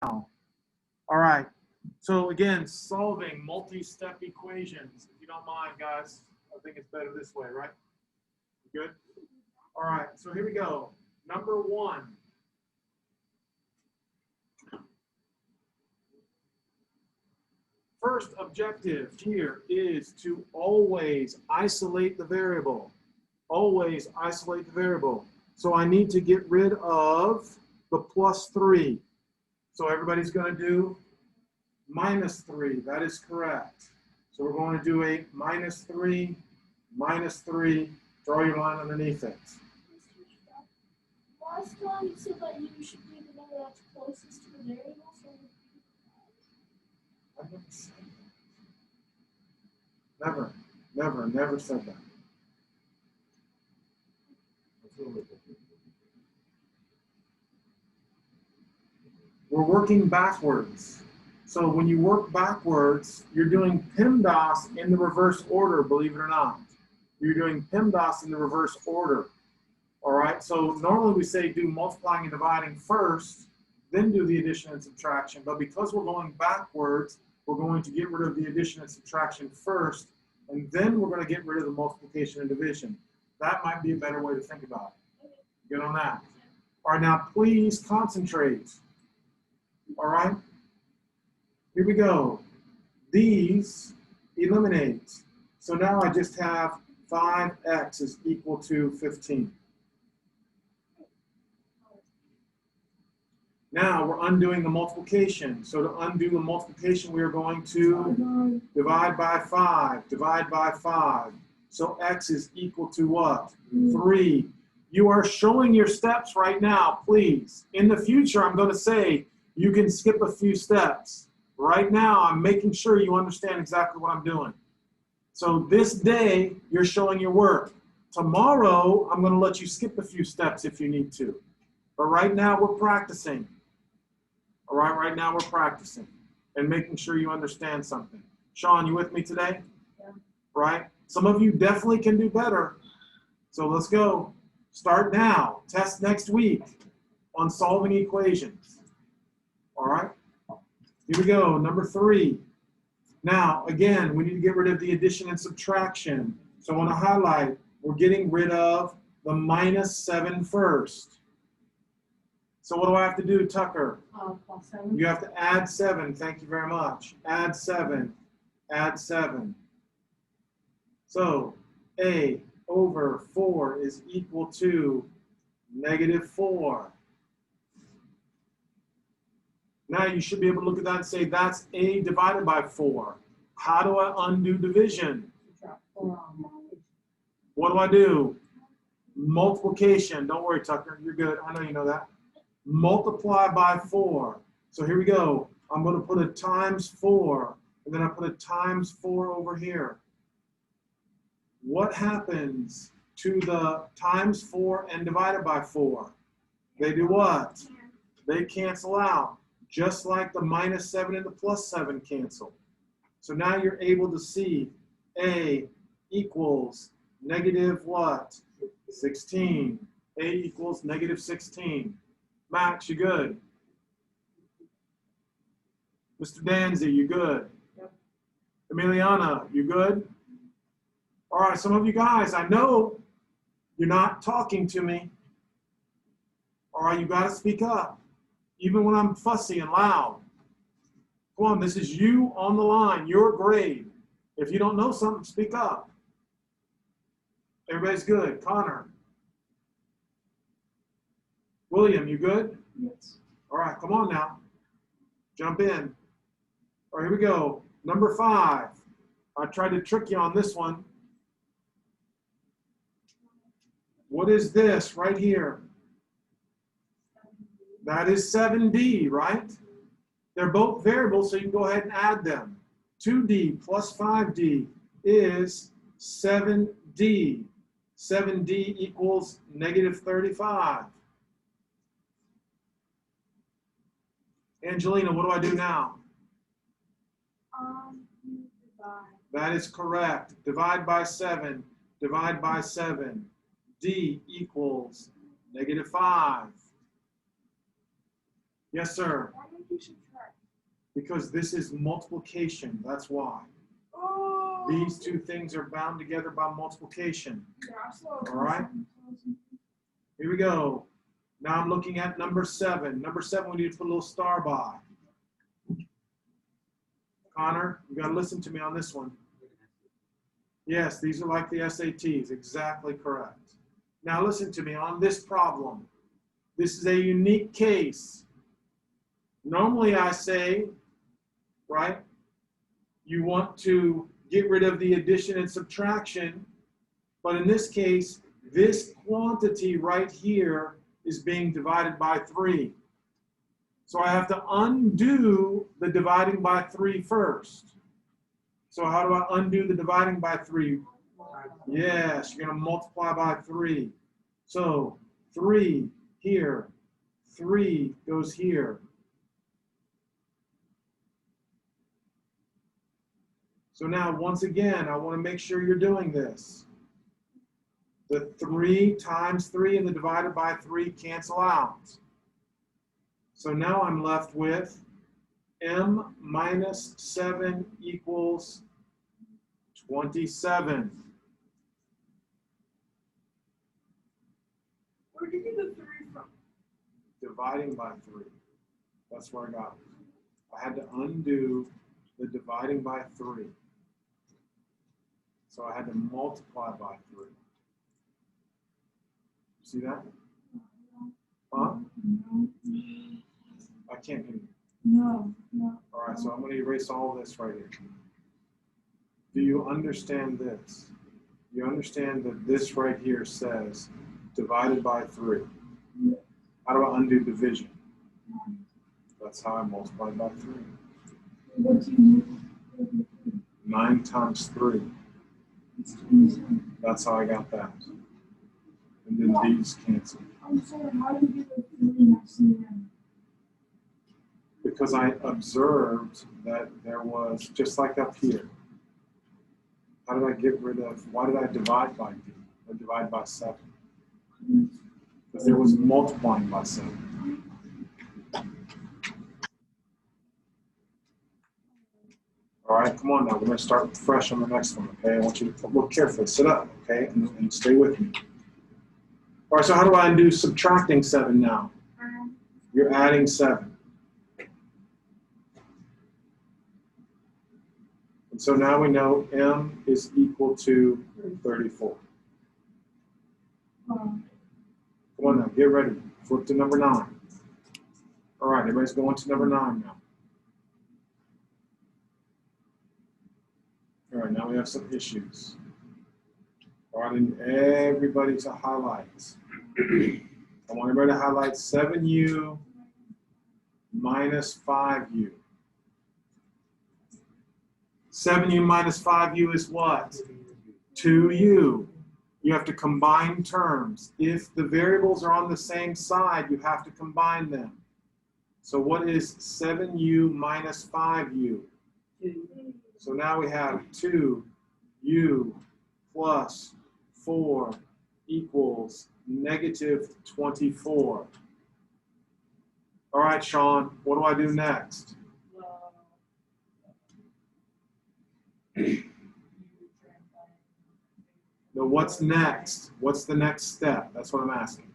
All right. So again, solving multi-step equations. If you don't mind, guys, I think it's better this way, right? Good? All right, so here we go. Number one. First objective here is to always isolate the variable. Always isolate the variable. So I need to get rid of the plus 3. So everybody's going to do minus 3. That is correct. So we're going to do a minus 3, draw your line underneath it. Last time you said that you should be the number that's closest to the variable. So I never said that. Never said that. We're working backwards. So when you work backwards, you're doing PEMDAS in the reverse order, believe it or not. You're doing PEMDAS in the reverse order. All right, so normally we say do multiplying and dividing first, then do the addition and subtraction. But because we're going backwards, we're going to get rid of the addition and subtraction first, and then we're going to get rid of the multiplication and division. That might be a better way to think about it. Good on that. All right, now please concentrate. All right, here we go. These eliminate. So now I just have 5x is equal to 15. Now we're undoing the multiplication. So to undo the multiplication, we are going to divide by 5. Divide by 5. So x is equal to what? 3. You are showing your steps right now, please. In the future, I'm going to say you can skip a few steps. Right now, I'm making sure you understand exactly what I'm doing. So this day, you're showing your work. Tomorrow, I'm going to let you skip a few steps if you need to. But right now, we're practicing. All right, right now we're practicing and making sure you understand something. Sean, you with me today? Yeah. Right? Some of you definitely can do better. So let's go. Start now. Test next week on solving equations. All right? Here we go. Number 3. Now, again, we need to get rid of the addition and subtraction. So I want to highlight, we're getting rid of the minus 7 first. So what do I have to do, Tucker? plus 7. You have to add 7. Thank you very much. Add 7. Add 7. So a over 4 is equal to negative 4. Now you should be able to look at that and say that's a divided by 4. How do I undo division? What do I do? Multiplication. Don't worry, Tucker. You're good. I know you know that. Multiply by 4. So here we go. I'm going to put a times 4, and then I put a times 4 over here. What happens to the times 4 and divided by 4? They do what? They cancel out, just like the minus 7 and the plus 7 cancel. So now you're able to see A equals negative what? 16. A equals negative 16. Max, you good? Mr. Danzy, you good? Yep. Emiliana, you good? All right, some of you guys, I know you're not talking to me. All right, you got to speak up, even when I'm fussy and loud. Come on, this is you on the line, your grade. If you don't know something, speak up. Everybody's good. Connor. William, you good? Yes. All right, come on now. Jump in. All right, here we go. Number 5. I tried to trick you on this one. What is this right here? That is 7D, right? They're both variables, so you can go ahead and add them. 2D plus 5D is 7D. 7D equals negative 35. Angelina, what do I do now? Divide. That is correct. Divide by 7. Divide by 7. D equals negative 5. Yes, sir. Why don't you subtract? Because this is multiplication. That's why. Oh. These two things are bound together by multiplication. Yeah, so All right. Here we go. Now I'm looking at number 7. Number 7, we need to put a little star by. Connor, you got to listen to me on this one. Yes, these are like the SATs. Exactly correct. Now listen to me on this problem. This is a unique case. Normally I say, right, you want to get rid of the addition and subtraction, but in this case, this quantity right here is being divided by 3. So I have to undo the dividing by 3 first. So how do I undo the dividing by 3? Yes, you're going to multiply by 3. So 3 here, 3 goes here. So now, once again, I want to make sure you're doing this. The 3 times 3 and the divided by 3 cancel out. So now I'm left with m minus 7 equals 27. Where did you get the 3 from? Dividing by 3. That's where I got it. I had to undo the dividing by 3. So I had to multiply by 3. See that? Huh? I can't hear you. No. All right, so I'm going to erase all this right here. Do you understand this? You understand that this right here says divided by 3. How do I undo division? That's how I multiply by 3. What do you do? 9 times 3. That's how I got that. And then these cancel. I'm sorry, how do you get the 3 next to the end? Because I observed that there was, just like up here, how did I get rid of, why did I divide by D or divide by 7? Because there was multiplying by 7. All right, come on now. We're going to start fresh on the next one, okay? I want you to look carefully. Sit up, okay? And stay with me. All right, so how do I undo subtracting 7 now? You're adding 7. And so now we know m is equal to 34. Come on now, get ready. Flip to number 9. All right, everybody's going to number 9 now. All right, now we have some issues. All right, I need everybody to highlight. I want everybody to highlight 7u minus 5u. 7u minus 5u is what? 2u. You have to combine terms. If the variables are on the same side, you have to combine them. So what is 7u minus 5u? So now we have 2u plus 4 equals negative 24. All right, Sean, what do I do next? No, what's next? What's the next step? That's what I'm asking.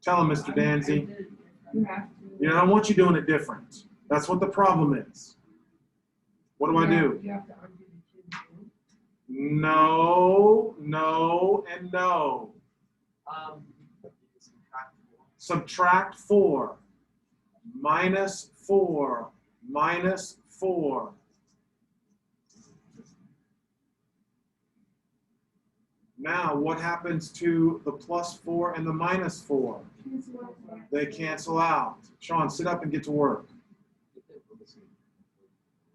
Tell him, Mr. Danzy. You know, I want you doing it different. That's what the problem is. What do I do? No, no, and no. Subtract 4. Minus 4. Minus 4. Now, what happens to the plus 4 and the minus 4? They cancel out. Sean, sit up and get to work.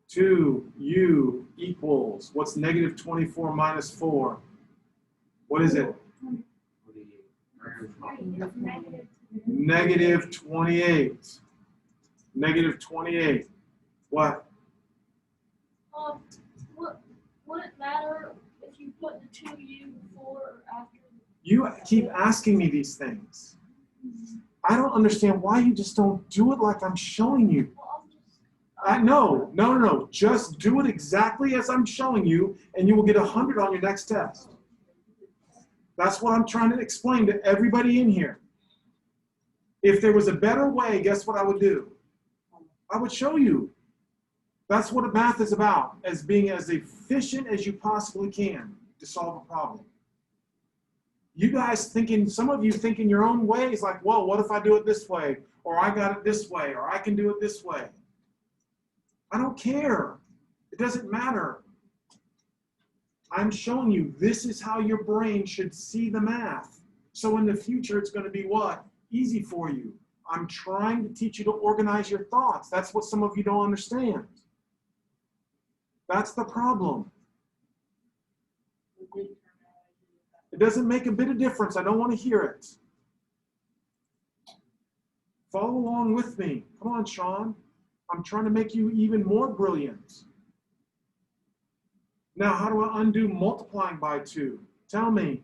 2u equals, what's negative 24 minus 4? What is it? Negative 28. Negative 28. What? Would it matter if you put the 2u before or after? You keep asking me these things. I don't understand why you just don't do it like I'm showing you. No. Just do it exactly as I'm showing you, and you will get 100 on your next test. That's what I'm trying to explain to everybody in here. If there was a better way, guess what I would do? I would show you. That's what math is about, as being as efficient as you possibly can to solve a problem. You guys thinking, some of you think in your own ways, like, well, what if I do it this way? Or I got it this way, or I can do it this way. I don't care. It doesn't matter. I'm showing you this is how your brain should see the math. So in the future, it's going to be what? Easy for you. I'm trying to teach you to organize your thoughts. That's what some of you don't understand. That's the problem. It doesn't make a bit of difference. I don't want to hear it. Follow along with me. Come on, Sean. I'm trying to make you even more brilliant. Now, how do I undo multiplying by 2? Tell me.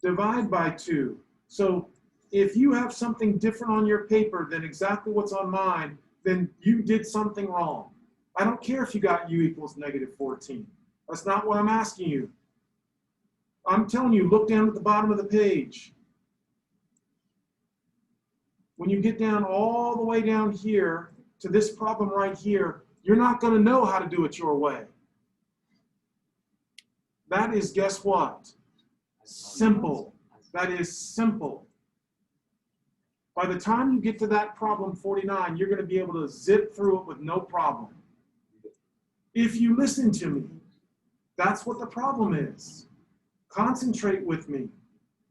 Divide by 2. So if you have something different on your paper than exactly what's on mine, then you did something wrong. I don't care if you got u equals -14. That's not what I'm asking you. I'm telling you, look down at the bottom of the page. When you get down all the way down here to this problem right here, you're not going to know how to do it your way. That is, guess what? Simple. That is simple. By the time you get to that problem 49, you're going to be able to zip through it with no problem. If you listen to me, that's what the problem is. Concentrate with me.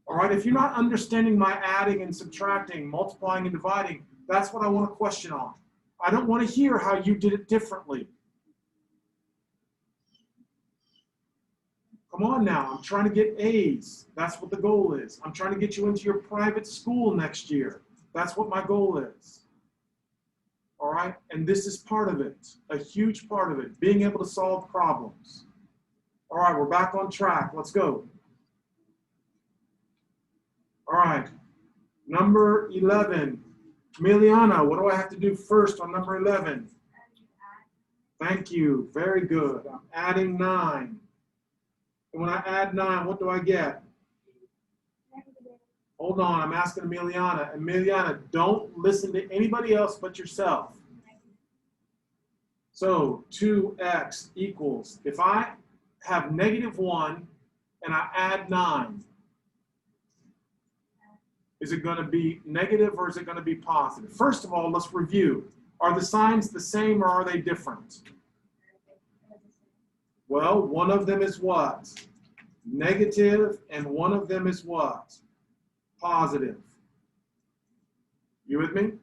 All right, if you're not understanding my adding and subtracting, multiplying and dividing, that's what I want to question on. I don't want to hear how you did it differently. Come on now, I'm trying to get A's. That's what the goal is. I'm trying to get you into your private school next year. That's what my goal is. All right, and this is part of it, a huge part of it, being able to solve problems. All right, we're back on track. Let's go. All right, number 11. Emiliana, what do I have to do first on number 11? Thank you, very good. I'm adding 9. And when I add 9, what do I get? Hold on, I'm asking Emiliana. Emiliana, don't listen to anybody else but yourself. So 2x equals, if I have -1 and I add 9, is it going to be negative or is it going to be positive? First of all, let's review. Are the signs the same or are they different? Well, one of them is what? Negative, and one of them is what? Positive. You with me?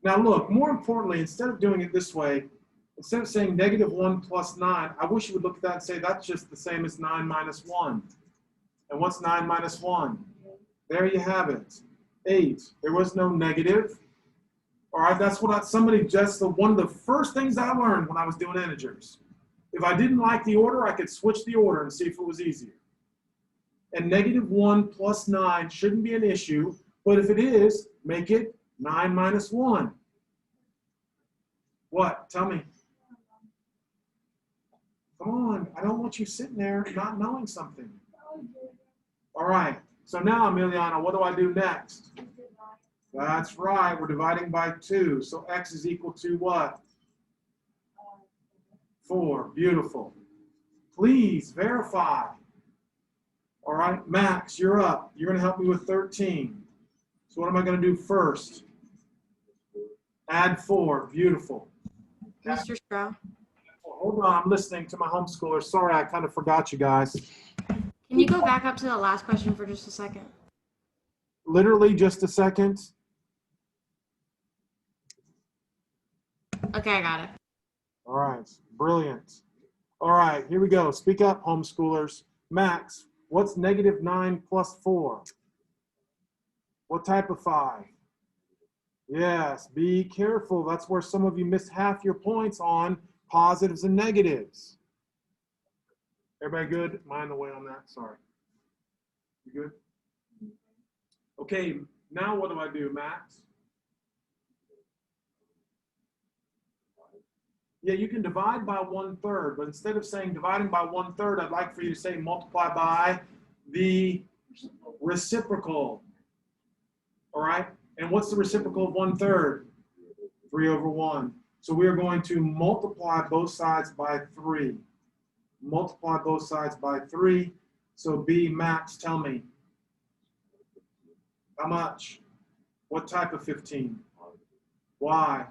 Now look, more importantly, instead of doing it this way, instead of saying -1 plus 9, I wish you would look at that and say that's just the same as 9 minus 1. And what's 9 minus 1? There you have it. 8. There was no negative. All right, that's what one of the first things I learned when I was doing integers. If I didn't like the order, I could switch the order and see if it was easier. And -1 plus 9 shouldn't be an issue, but if it is, make it 9 minus 1. What? Tell me. Come on, I don't want you sitting there not knowing something. All right, so now, Emiliana, what do I do next? That's right, we're dividing by 2. So x is equal to what? 4, beautiful. Please verify. All right, Max, you're up. You're going to help me with 13. So what am I going to do first? Add 4, beautiful. Mr. Stroh. Hold on, I'm listening to my homeschooler. Sorry, I kind of forgot you guys. Can you go back up to the last question for just a second? Literally just a second. Okay, I got it. All right, brilliant. All right, here we go. Speak up, homeschoolers. Max, what's -9 plus 4? What type of 5? Yes, be careful. That's where some of you missed half your points on positives and negatives. Everybody good? Mind the way on that? Sorry. You good? Okay, Now what do I do, Max? Yeah, you can divide by 1/3, but instead of saying dividing by 1/3, I'd like for you to say multiply by the reciprocal. All right? And what's the reciprocal of 1/3? 3/1. So we are going to multiply both sides by 3. Multiply both sides by 3. So B, Max, tell me. How much? What type of 15? Why?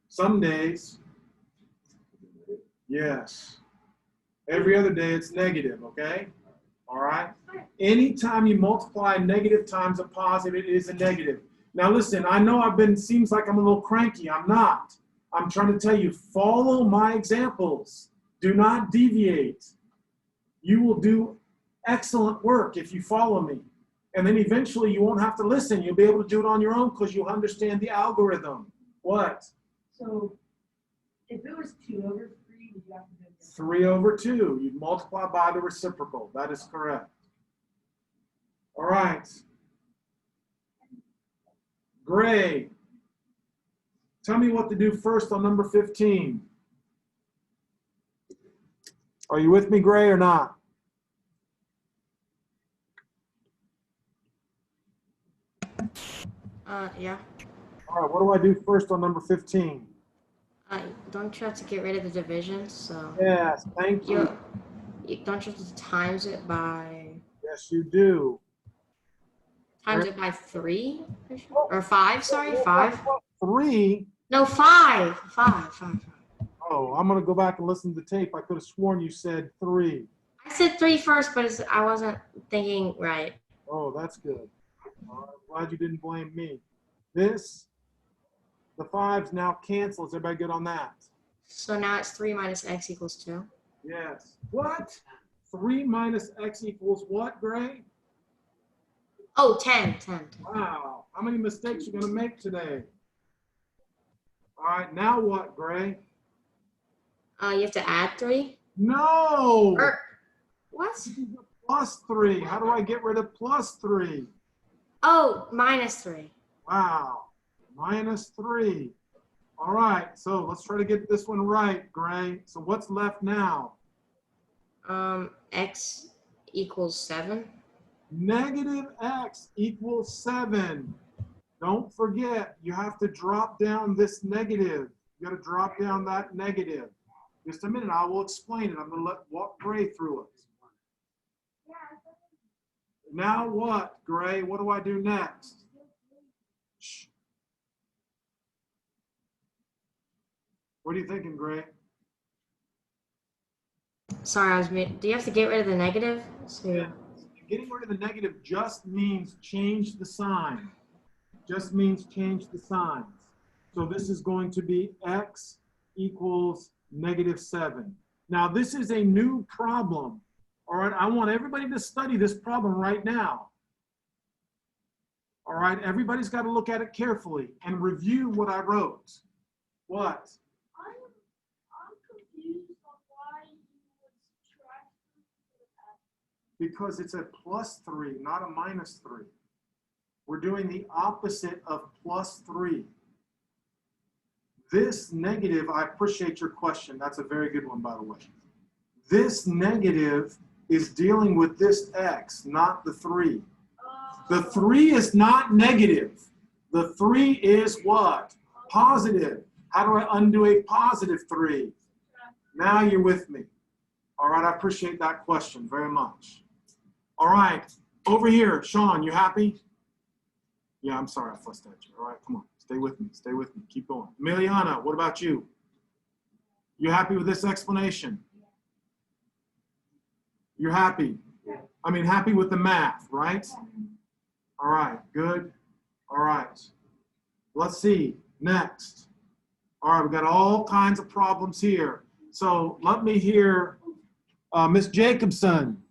Some days, yes. Every other day it's negative, okay? All right? Anytime you multiply negative times a positive, it is a negative. Now listen, I know seems like I'm a little cranky. I'm not. I'm trying to tell you, follow my examples. Do not deviate. You will do excellent work if you follow me. And then eventually you won't have to listen. You'll be able to do it on your own because you'll understand the algorithm. What? So if it was 2/3, would you have to do it? 3/2. You multiply by the reciprocal. That is correct. All right. Gray. Tell me what to do first on number 15. Are you with me, Gray, or not? Yeah. All right, what do I do first on number 15? Don't you have to get rid of the division? So Yes, thank you. don't you have to times it by Yes, you do. times it by 3 or 5? Sorry, 5. 3? No, 5. 5. Oh, I'm going to go back and listen to the tape. I could have sworn you said 3. I said 3 first, but I wasn't thinking right. Oh, that's good. I'm glad you didn't blame me. The 5's now cancel. Is everybody good on that? So now it's 3 minus x equals 2. Yes. What? 3 minus x equals what, Gray? Oh, 10. Wow. How many mistakes are you going to make today? All right, now what, Gray? You have to add 3? No! Or, what? Plus 3. How do I get rid of plus 3? Oh, minus 3. Wow. Minus 3. All right, so let's try to get this one right, Gray. So what's left now? X equals 7. Negative x equals 7. Don't forget, you have to drop down this negative. You got to drop down that negative. Just a minute, I will explain it. I'm going to walk Gray through it. Now what, Gray? What do I do next? Shh. What are you thinking, Gray? Sorry, do you have to get rid of the negative? So, Yeah. Getting rid of the negative just means change the sign. Just means change the signs. So this is going to be x equals -7. Now this is a new problem. All right, I want everybody to study this problem right now. All right, everybody's got to look at it carefully and review what I wrote. What? I'm confused on why you would subtract 3 Because it's a +3, not a -3. We're doing the opposite of +3. This negative, I appreciate your question. That's a very good one, by the way. This negative is dealing with this x, not the 3. The 3 is not negative. The 3 is what? Positive. How do I undo a +3? Now you're with me. All right, I appreciate that question very much. All right, over here, Sean, you happy? Yeah, I'm sorry I fussed at you. All right, come on, stay with me, keep going. Emiliana, what about you? You happy with this explanation? You're happy? I mean, happy with the math, right? All right, good. All right, let's see, next. All right, we've got all kinds of problems here. So let me hear Miss Jacobson.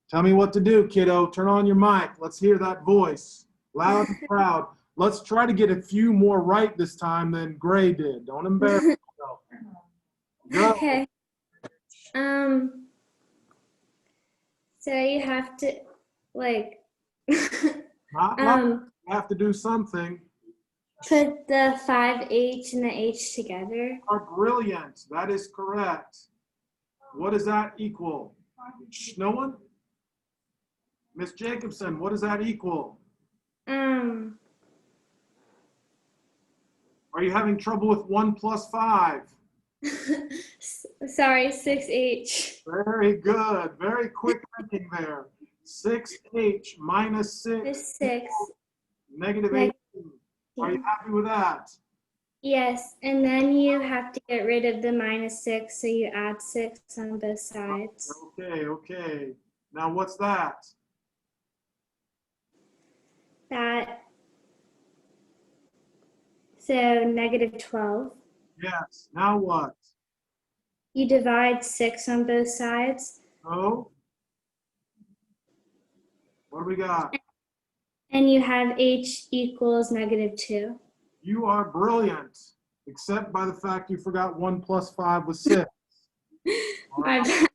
Tell me what to do, kiddo. Turn on your mic. Let's hear that voice, loud and proud. Let's try to get a few more right this time than Gray did. Don't embarrass yourself. Go. Okay. So you have to, like, Not much. You have to do something. put the 5H and the H together. Are brilliant. That is correct. What does that equal? Shh, no one? Miss Jacobson, what does that equal? Are you having trouble with 1 plus 5? Sorry, 6H. Very good. Very quick thinking there. 6H minus 6. There's 6. Negative 18. Are you happy with that? Yes, and then you have to get rid of the minus 6, so you add 6 on both sides. Okay, okay. Now what's that? So negative 12. Yes. Now what? You divide 6 on both sides. So, what do we got? And you have H equals negative 2. You are brilliant, except by the fact you forgot 1 plus 5 was 6. All My right. bad.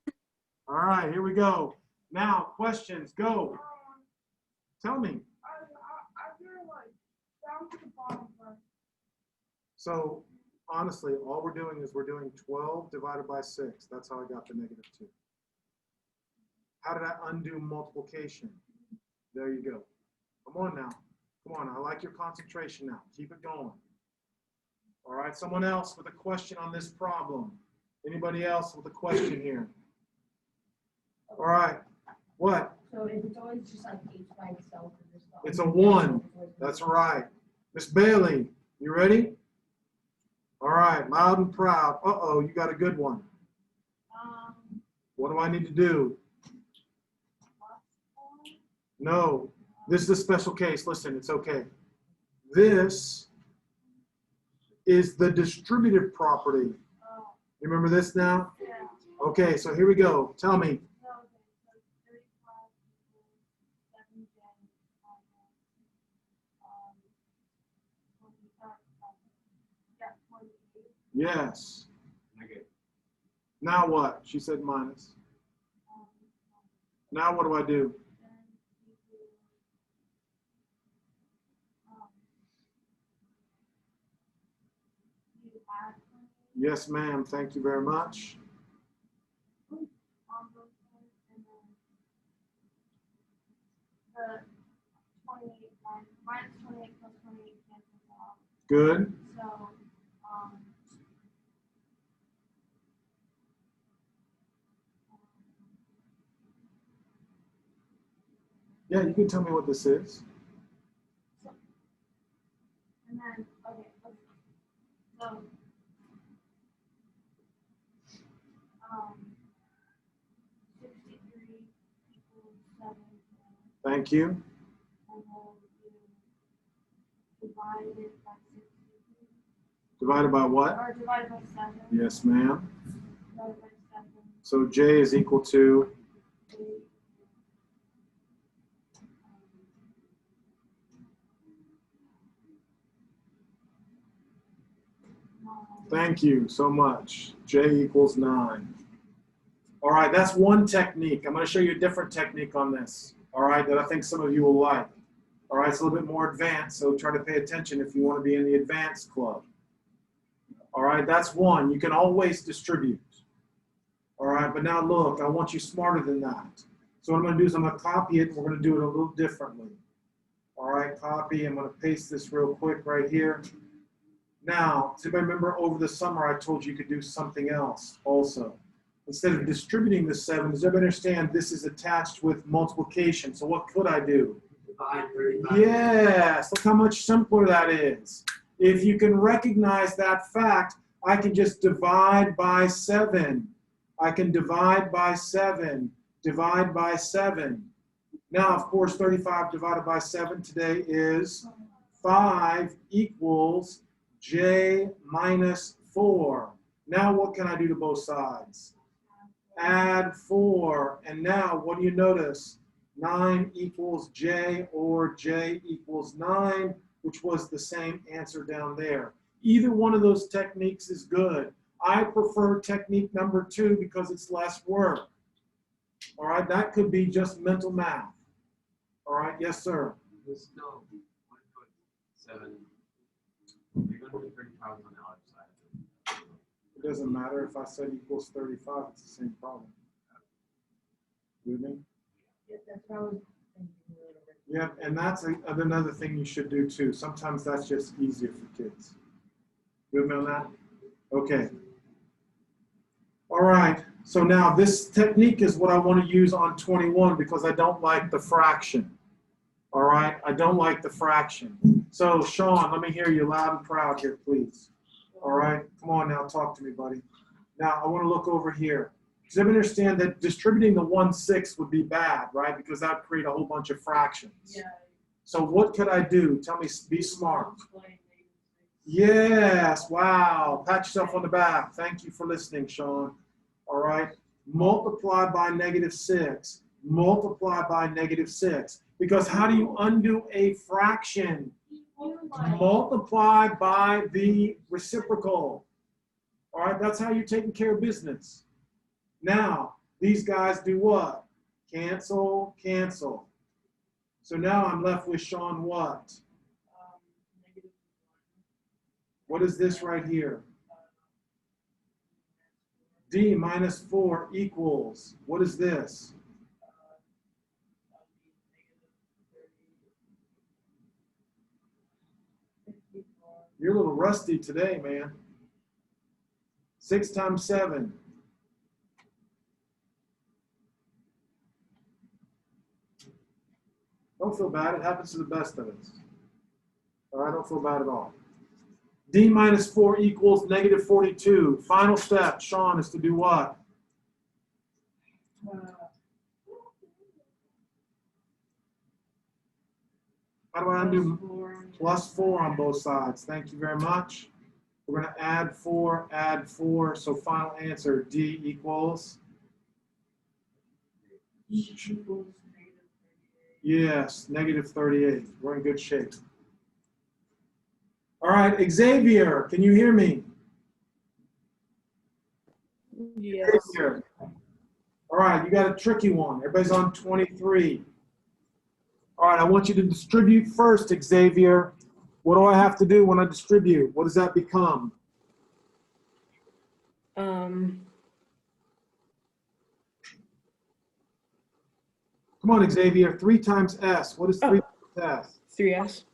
All right, here we go. Now, questions, go. Tell me. So, honestly, all we're doing is we're doing 12 divided by 6. That's how I got the negative 2. How did I undo multiplication? There you go. Come on now. Come on, I like your concentration now. Keep it going. All right, someone else with a question on this problem. Anybody else with a question here? All right, what? So if it's always just like H by itself. It's a 1. That's right. Miss Bailey, you ready? All right, loud and proud. Uh-oh, you got a good one. What do I need to do? No, this is a special case. Listen, it's okay. This is the distributive property. You remember this now? Okay, so here we go. Tell me. Yes. Now what? She said minus. Now what do I do? Yes, ma'am. Thank you very much. Good. Yeah, you can tell me what this is. And then, okay, so, 63 equals 7. Thank you. And then you divide it by 63. Divided by what? Or divide by 7. Yes, ma'am. Divided by 7. So J is equal to? Thank you so much. J equals 9. All right, that's one technique. I'm going to show you a different technique on this, all right, that I think some of you will like. All right, it's a little bit more advanced, so try to pay attention if you want to be in the advanced club. All right, that's one. You can always distribute. All right, but now look, I want you smarter than that. So what I'm going to do is I'm going to copy it, and we're going to do it a little differently. All right, copy. I'm going to paste this real quick right here. Now, does anybody remember over the summer I told you could do something else also? Instead of distributing the 7, does everybody understand this is attached with multiplication? So what could I do? Divide 35. Yes, look how much simpler that is. If you can recognize that fact, I can just divide by 7. I can divide by 7, divide by 7. Now, of course, 35 divided by 7 today is 5 equals J minus 4. Now what can I do to both sides? Add 4. And now what do you notice? 9 equals J, or J equals 9, which was the same answer down there. Either one of those techniques is good. I prefer technique number 2 because it's less work. All right, that could be just mental math. All right, yes, sir. There's still 1.7. You're going to be 35 on the other side. It doesn't matter if I said equals 35, it's the same problem. You with me? Yeah, that's what I was thinking. Yeah, and that's another thing you should do too. Sometimes that's just easier for kids. With me on that? Okay. All right, so now this technique is what I want to use on 21 because I don't like the fraction. All right, I don't like the fraction. So Sean, let me hear you loud and proud here, please. All right, come on now, talk to me, buddy. Now I want to look over here. Does everyone understand that distributing the 1/6 would be bad, right? Because that would create a whole bunch of fractions. Yeah. So what could I do? Tell me, be smart. Yes, wow. Pat yourself on the back. Thank you for listening, Sean. All right, multiply by -6. Multiply by -6. Because how do you undo a fraction? Multiply by the reciprocal. All right, that's how you're taking care of business. Now, these guys do what? Cancel, cancel. So now I'm left with Sean what? What is this right here? D minus 4 equals, what is this? You're a little rusty today, man. 6 times 7. Don't feel bad. It happens to the best of us. All right, don't feel bad at all. D minus 4 equals -42. Final step, Sean, is to do what? How do I undo +4 on both sides? Thank you very much. We're going to add 4. So final answer, D equals? Yes, -38. We're in good shape. All right, Xavier, can you hear me? Yes. Xavier. All right, you got a tricky one. Everybody's on 23. All right, I want you to distribute first, Xavier. What do I have to do when I distribute? What does that become? Come on, Xavier. 3 times S. What is 3 times S? 3s.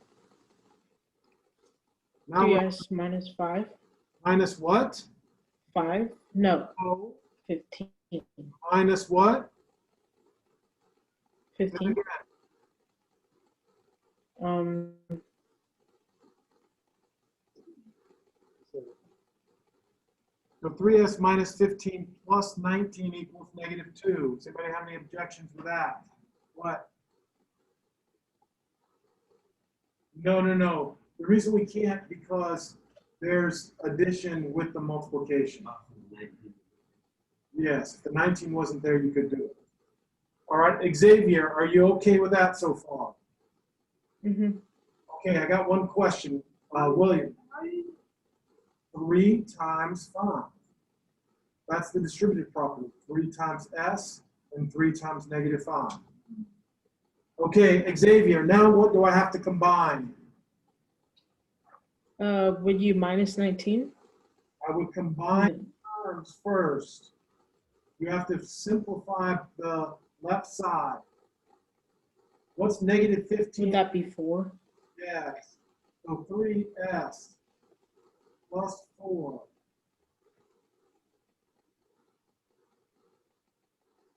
Now 3s minus 5. minus what? 5? No, Oh, 15. minus what? 15. So 3s minus 15 plus 19 equals -2. Does anybody have any objections with that? What? No. The reason we can't because there's addition with the multiplication. Yes, if the 19 wasn't there, you could do it. All right, Xavier, are you okay with that so far? Mm-hmm. Okay, I got one question. William, 3 times 5. That's the distributive property. 3 times S and 3 times -5. Okay, Xavier, now what do I have to combine? Would you minus 19? I would combine terms first. You have to simplify the left side. What's -15? Would that be 4? Yes. So 3s plus 4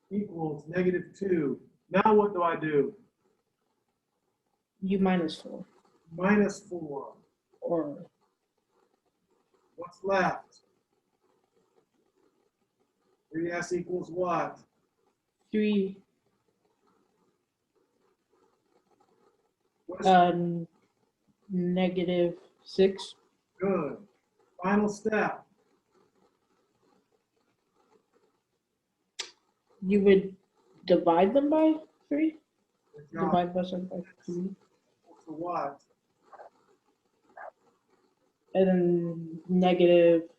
equals -2. Now what do I do? You minus 4. Minus 4. Or What's left? 3s equals what? 3. What is -6. good? Final step. You would divide them by 3? Good job. Divide by 7 by 3. For what? And then negative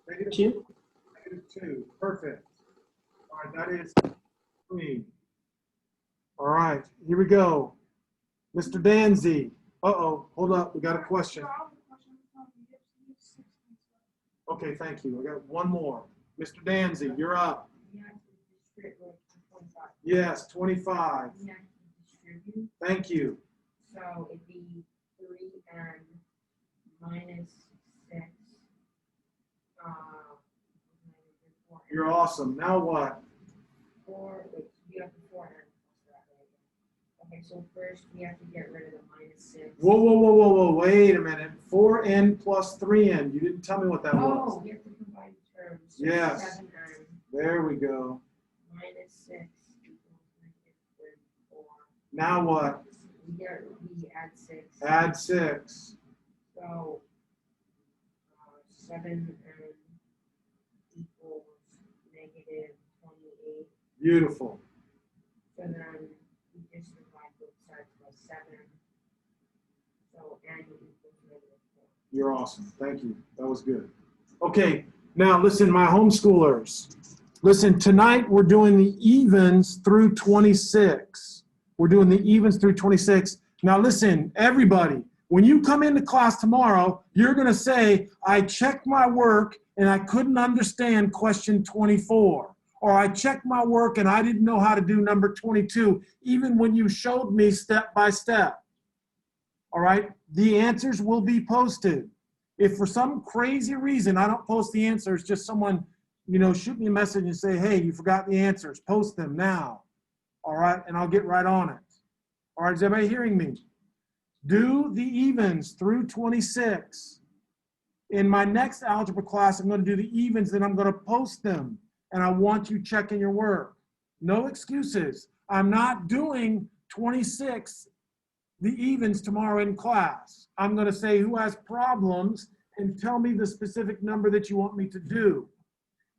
Negative 2. 2. Perfect. All right, that is 3. All right, here we go. Mr. Danzy. Uh-oh, hold up, we got a question. Okay, thank you. I got one more. Mr. Danzy, you're up. Yes, 25. Thank you. So it'd be 3n minus 6. You're awesome. Now what? 4, you have the 4n. Okay, so first we have to get rid of the minus 6. Whoa. Wait a minute. 4n plus 3n. You didn't tell me what that was. Oh, we have to combine terms. So Yes. 7n There we go. minus 6 equals -34. Now what? We add 6. Add 6. So 7n equals -28. Beautiful. So then we just divide both sides by 7. So n equals -4. You're awesome. Thank you. That was good. Okay, now listen, my homeschoolers. Listen, tonight we're doing the evens through 26. We're doing the evens through 26. Now listen, everybody, when you come into class tomorrow, you're going to say, I checked my work and I couldn't understand question 24. Or I checked my work and I didn't know how to do number 22, even when you showed me step by step. All right, the answers will be posted. If for some crazy reason I don't post the answers, just someone, shoot me a message and say, hey, you forgot the answers. Post them now. All right, and I'll get right on it. All right, is everybody hearing me? Do the evens through 26. In my next algebra class, I'm going to do the evens, then I'm going to post them. And I want you checking your work. No excuses. I'm not doing 26, the evens tomorrow in class. I'm going to say who has problems and tell me the specific number that you want me to do.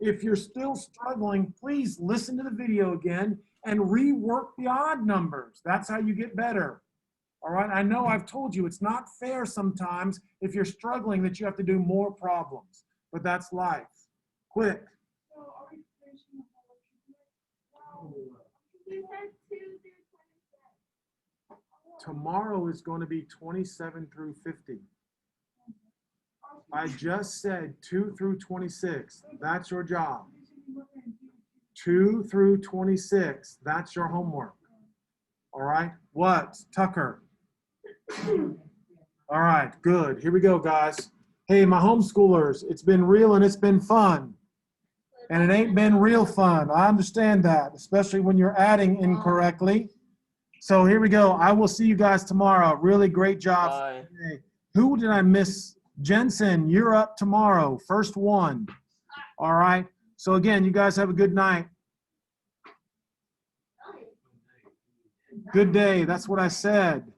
If you're still struggling, please listen to the video again and rework the odd numbers. That's how you get better. All right, I know I've told you it's not fair sometimes if you're struggling that you have to do more problems, but that's life. Quick. Tomorrow is going to be 27 through 50. I just said 2 through 26. That's your job. 2 through 26. That's your homework. All right. What? Tucker. All right. Good. Here we go, guys. Hey, my homeschoolers, it's been real and it's been fun. And it ain't been real fun. I understand that, especially when you're adding incorrectly. So here we go. I will see you guys tomorrow. Really great job. Bye. Who did I miss? Jensen, you're up tomorrow. First one. All right. So again, you guys have a good night. Good day. That's what I said.